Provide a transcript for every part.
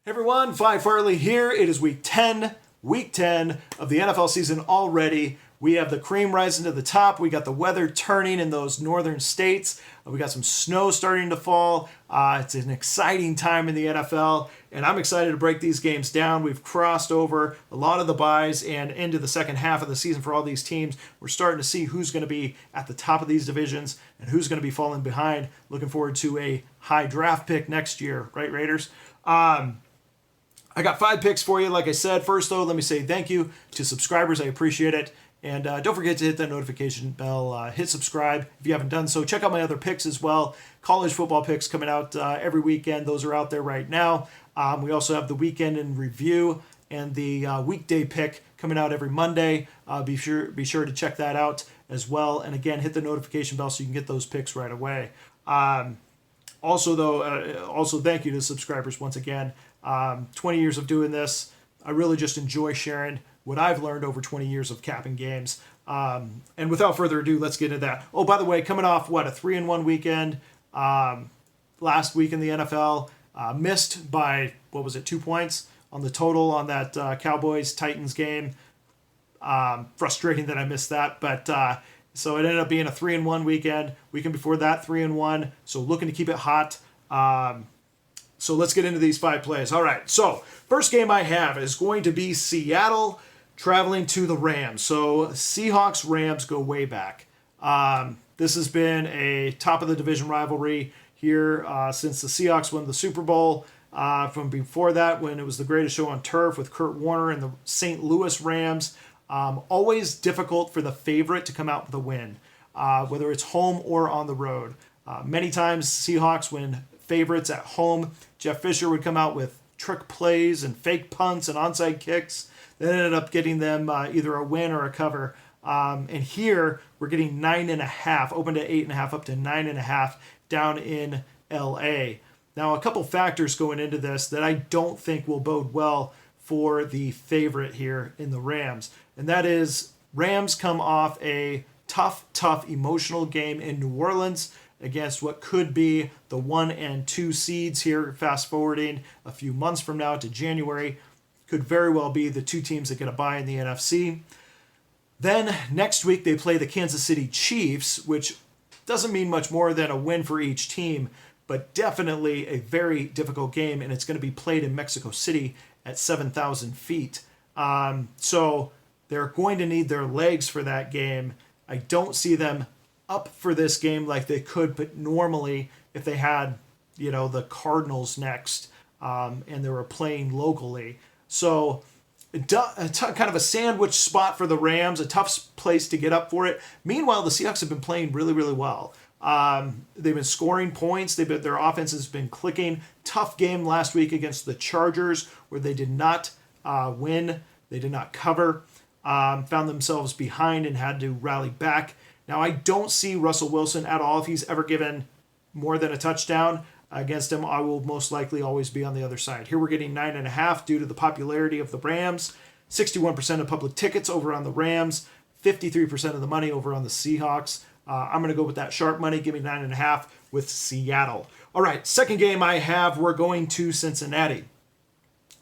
Hey everyone, Phi Farley here. It is week 10 of the NFL season already. We have the cream rising to the top. We got the weather turning in those northern states. We got some snow starting to fall. It's an exciting time in the NFL, and I'm excited to break these games down. We've crossed over a lot of the byes and into the second half of the season for all these teams. We're starting to see who's going to be at the top of these divisions and who's going to be falling behind. Looking forward to a high draft pick next year, right, Raiders? I got 5 picks for you, like I said. First, though, let me say thank you to subscribers. I appreciate it. And don't forget to hit that notification bell. Hit subscribe if you haven't done so. Check out my other picks as well. College football picks coming out every weekend. Those are out there right now. We also have the weekend in review and the weekday pick coming out every Monday. Be sure to check that out as well. And again, hit the notification bell so you can get those picks right away. Also, thank you to subscribers once again. 20 years of doing this. I really just enjoy sharing what I've learned over 20 years of capping games. And without further ado, let's get into that. Oh, by the way, coming off, a 3-1 weekend last week in the NFL. Missed by, 2 points on the total on that Cowboys-Titans game. Frustrating that I missed that, but so it ended up being a 3-1 weekend. Weekend before that, 3-1. So looking to keep it hot. So let's get into these 5 plays. All right, so first game I have is going to be Seattle traveling to the Rams. So Seahawks-Rams go way back. This has been a top-of-the-division rivalry here since the Seahawks won the Super Bowl. From before that, when it was the greatest show on turf with Kurt Warner and the St. Louis Rams. Always difficult for the favorite to come out with a win, whether it's home or on the road. Many times Seahawks win favorites at home. Jeff Fisher would come out with trick plays and fake punts and onside kicks that ended up getting them either a win or a cover. And here we're getting 9.5, open to 8.5, up to 9.5 down in LA. Now, a couple factors going into this that I don't think will bode well for the favorite here in the Rams. And that is Rams come off a tough emotional game in New Orleans against what could be the 1 and 2 seeds here, fast forwarding a few months from now to January. Could very well be the 2 teams that get a bye in the NFC. Then next week they play the Kansas City Chiefs, which doesn't mean much more than a win for each team, but definitely a very difficult game, and it's going to be played in Mexico City at 7,000 feet. So they're going to need their legs for that game. I don't see them up for this game like they could, but normally if they had, the Cardinals next and they were playing locally. So kind of a sandwich spot for the Rams, a tough place to get up for it. Meanwhile, the Seahawks have been playing really, really well. They've been scoring points. Their offense has been clicking. Tough game last week against the Chargers where they did not win. They did not cover. Found themselves behind and had to rally back. Now, I don't see Russell Wilson at all. If he's ever given more than a touchdown against him, I will most likely always be on the other side. Here we're getting 9.5 due to the popularity of the Rams. 61% of public tickets over on the Rams. 53% of the money over on the Seahawks. I'm going to go with that sharp money. Give me 9.5 with Seattle. All right, second game I have, we're going to Cincinnati.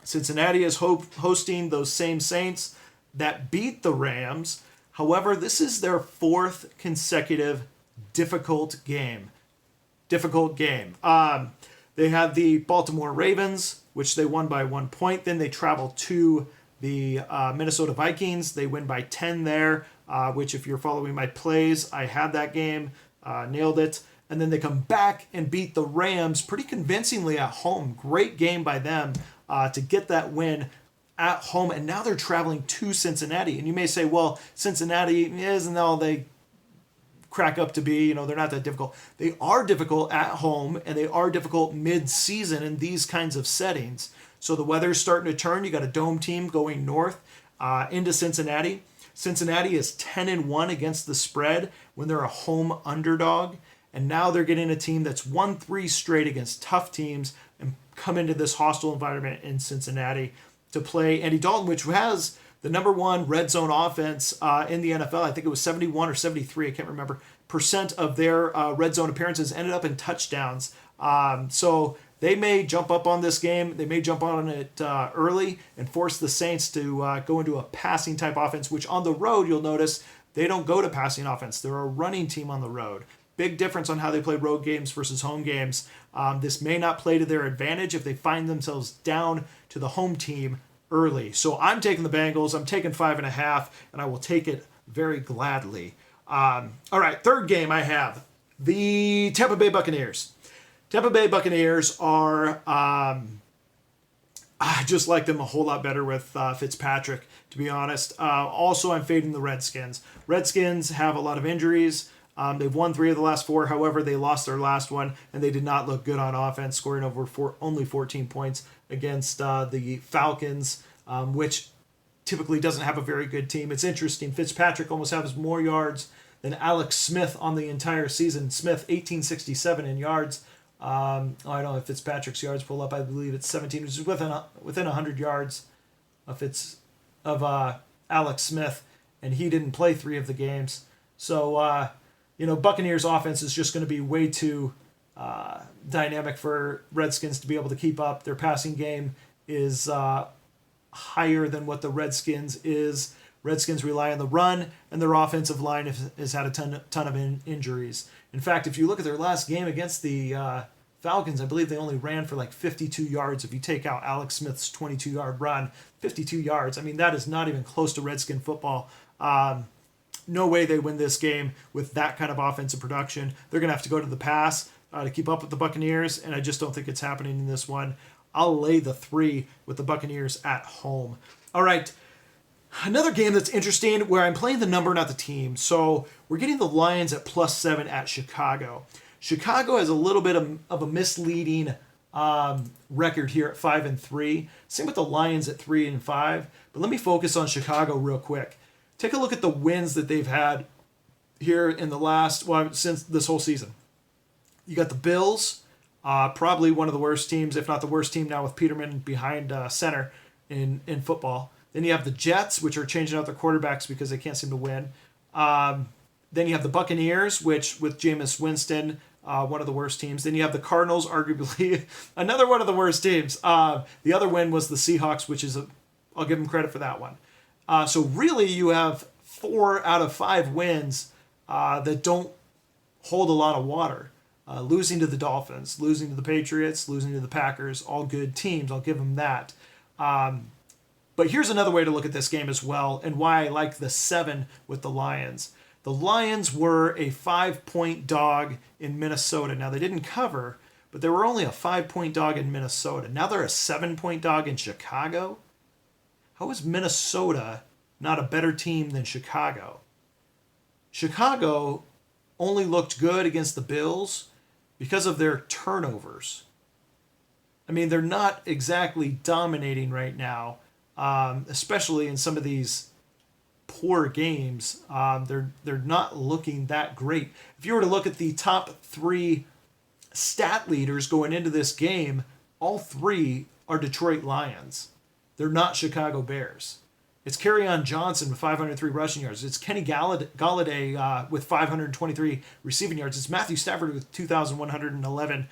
Cincinnati is hosting those same Saints that beat the Rams. However, this is their 4th consecutive difficult game. They had the Baltimore Ravens, which they won by 1 point. Then they travel to the Minnesota Vikings. They win by 10 there, which if you're following my plays, I had that game, nailed it. And then they come back and beat the Rams pretty convincingly at home. Great game by them to get that win at home, and now they're traveling to Cincinnati. And you may say, well, Cincinnati isn't all they crack up to be. They're not that difficult. They are difficult at home, and they are difficult mid-season in these kinds of settings. So the weather's starting to turn. You got a dome team going north into Cincinnati. Cincinnati is 10-1 against the spread when they're a home underdog. And now they're getting a team that's won 3 straight against tough teams and come into this hostile environment in Cincinnati to play Andy Dalton, which has the number 1 red zone offense in the NFL. I think it was 71 or 73, I can't remember, % of their red zone appearances ended up in touchdowns. So they may jump up on this game. They may jump on it early and force the Saints to go into a passing type offense, which on the road, you'll notice, they don't go to passing offense. They're a running team on the road. Big difference on how they play road games versus home games. This may not play to their advantage if they find themselves down to the home team early. So I'm taking the Bengals. I'm taking 5.5, and I will take it very gladly. All right, third game I have the Tampa Bay Buccaneers. Tampa Bay Buccaneers are, I just like them a whole lot better with Fitzpatrick, to be honest. Also, I'm fading the Redskins. Redskins have a lot of injuries. They've won 3 of the last 4. However, they lost their last one, and they did not look good on offense, scoring only 14 points against the Falcons, which typically doesn't have a very good team. It's interesting. Fitzpatrick almost has more yards than Alex Smith on the entire season. Smith, 1867 in yards. I don't know if Fitzpatrick's yards pull up. I believe it's 17, which is within 100 yards of Alex Smith, and he didn't play 3 of the games. So, Buccaneers offense is just going to be way too dynamic for Redskins to be able to keep up. Their passing game is higher than what the Redskins is. Redskins rely on the run, and their offensive line has had a ton of injuries. In fact, if you look at their last game against the Falcons, I believe they only ran for like 52 yards. If you take out Alex Smith's 22-yard run, 52 yards. I mean, that is not even close to Redskin football. No way they win this game with that kind of offensive production. They're going to have to go to the pass to keep up with the Buccaneers, and I just don't think it's happening in this one. I'll lay the 3 with the Buccaneers at home. All right, another game that's interesting where I'm playing the number, not the team. So we're getting the Lions at +7 at Chicago. Chicago has a little bit of a misleading record here at 5-3. Same with the Lions at 3-5. But let me focus on Chicago real quick. Take a look at the wins that they've had here in the since this whole season. You got the Bills, probably one of the worst teams, if not the worst team now with Peterman behind center in football. Then you have the Jets, which are changing out their quarterbacks because they can't seem to win. Then you have the Buccaneers, which with Jameis Winston, one of the worst teams. Then you have the Cardinals, arguably another one of the worst teams. The other win was the Seahawks, which is I'll give them credit for that one. So really you have 4 out of 5 wins that don't hold a lot of water. Losing to the Dolphins, losing to the Patriots, losing to the Packers, all good teams. I'll give them that. But here's another way to look at this game as well, and why I like the 7 with the Lions. The Lions were a 5-point dog in Minnesota. Now, they didn't cover, but they were only a 5-point dog in Minnesota. Now they're a 7-point dog in Chicago. How is Minnesota not a better team than Chicago? Chicago only looked good against the Bills because of their turnovers. I mean, they're not exactly dominating right now, especially in some of these poor games. They're not looking that great. If you were to look at the top 3 stat leaders going into this game, all 3 are Detroit Lions. They're not Chicago Bears. It's Kerryon Johnson with 503 rushing yards. It's Kenny Galladay with 523 receiving yards. It's Matthew Stafford with 2,111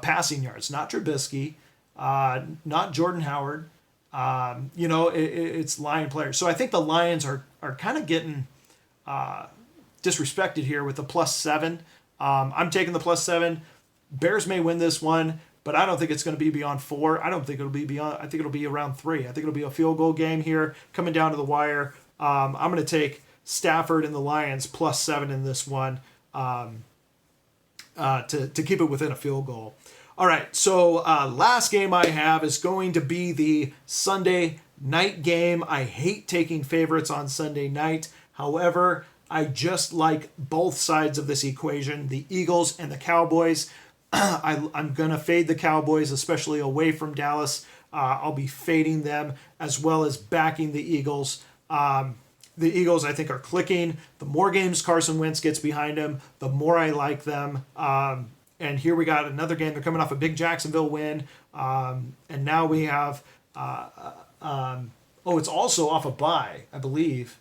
passing yards. Not Trubisky, not Jordan Howard. It's Lion players. So I think the Lions are kind of getting disrespected here with the +7. I'm taking the +7. Bears may win this one, but I don't think it's going to be beyond 4. I don't think it'll be beyond. I think it'll be around 3. I think it'll be a field goal game here, coming down to the wire. I'm going to take Stafford and the Lions +7 in this one to keep it within a field goal. All right, so last game I have is going to be the Sunday night game. I hate taking favorites on Sunday night. However, I just like both sides of this equation, the Eagles and the Cowboys. I'm going to fade the Cowboys, especially away from Dallas. I'll be fading them as well as backing the Eagles. The Eagles, I think, are clicking. The more games Carson Wentz gets behind him, the more I like them. And here we got another game. They're coming off a big Jacksonville win. And now we have... it's also off a bye, I believe.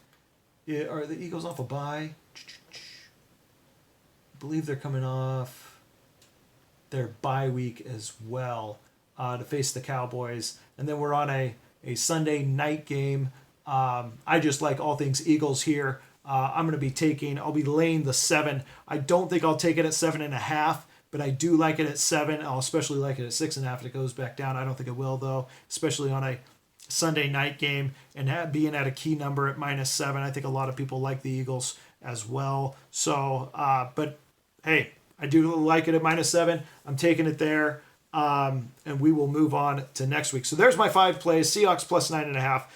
Are the Eagles off a bye? I believe they're coming off... their bye week as well to face the Cowboys. And then we're on a Sunday night game. I just like all things Eagles here. I'm going to be I'll be laying the 7. I don't think I'll take it at 7.5, but I do like it at 7. I'll especially like it at 6.5 if it goes back down. I don't think it will, though, especially on a Sunday night game and being at a key number at -7. I think a lot of people like the Eagles as well. So, but hey, I do like it at -7. I'm taking it there. And we will move on to next week. So there's my 5 plays. Seahawks plus 9.5.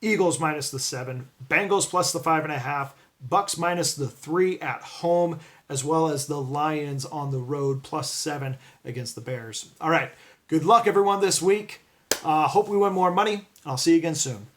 Eagles minus the 7. Bengals plus the 5.5. Bucks minus the 3 at home, as well as the Lions on the road plus 7 against the Bears. All right. Good luck, everyone, this week. Hope we win more money. I'll see you again soon.